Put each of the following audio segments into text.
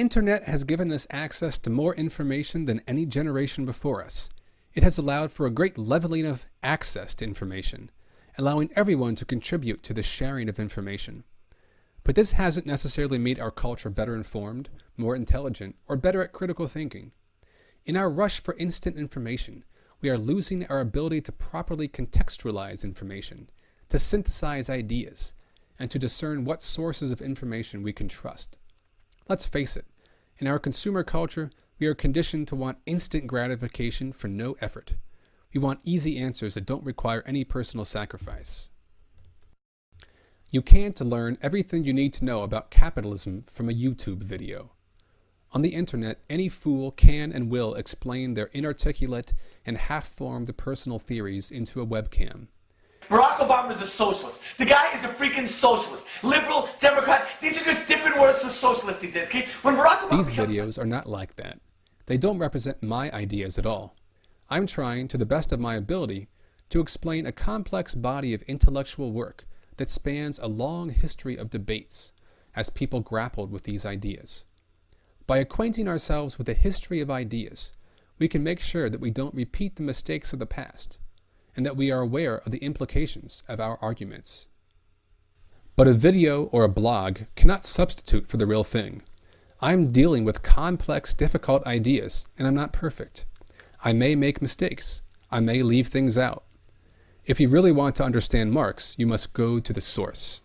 internet has given us access to more information than any generation before us. It has allowed for a great leveling of access to information, allowing everyone to contribute to the sharing of information. But this hasn't necessarily made our culture better informed, more intelligent, or better at critical thinking. In our rush for instant information, we are losing our ability to properly contextualize information, to synthesize ideas, and to discern what sources of information we can trust. Let's face it, in our consumer culture, we are conditioned to want instant gratification for no effort. We want easy answers that don't require any personal sacrifice. You can't learn everything you need to know about capitalism from a YouTube video. On the internet, any fool can and will explain their inarticulate and half-formed personal theories into a webcam. Barack Obama is a socialist. The guy is a freaking socialist. Liberal, Democrat, these are just different words for socialist these days, okay? When Barack Obama These videos are not like that. They don't represent my ideas at all. I'm trying, to the best of my ability, to explain a complex body of intellectual work that spans a long history of debates as people grappled with these ideas. By acquainting ourselves with the history of ideas, we can make sure that we don't repeat the mistakes of the past, and that we are aware of the implications of our arguments. But a video or a blog cannot substitute for the real thing. I'm dealing with complex, difficult ideas, and I'm not perfect. I may make mistakes. I may leave things out. If you really want to understand Marx, you must go to the source.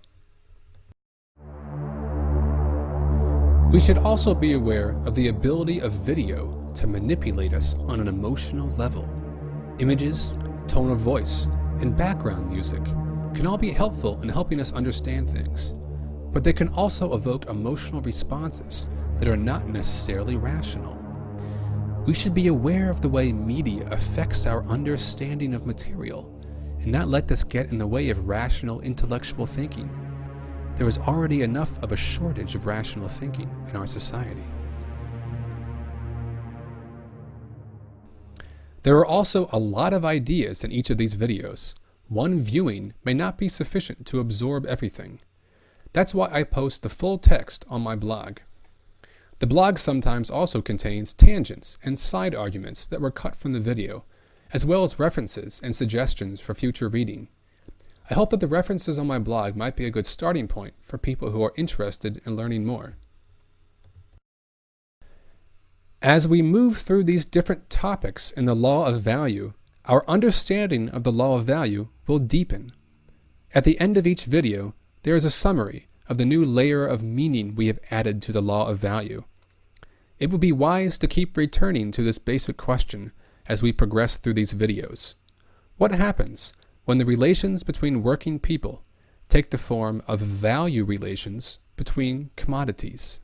We should also be aware of the ability of video to manipulate us on an emotional level. Images, tone of voice, and background music can all be helpful in helping us understand things, but they can also evoke emotional responses that are not necessarily rational. We should be aware of the way media affects our understanding of material and not let this get in the way of rational intellectual thinking. There is already enough of a shortage of rational thinking in our society. There are also a lot of ideas in each of these videos. One viewing may not be sufficient to absorb everything. That's why I post the full text on my blog. The blog sometimes also contains tangents and side arguments that were cut from the video, as well as references and suggestions for future reading. I hope that the references on my blog might be a good starting point for people who are interested in learning more. As we move through these different topics in the law of value, our understanding of the law of value will deepen. At the end of each video, there is a summary of the new layer of meaning we have added to the law of value. It would be wise to keep returning to this basic question as we progress through these videos. What happens when the relations between working people take the form of value relations between commodities?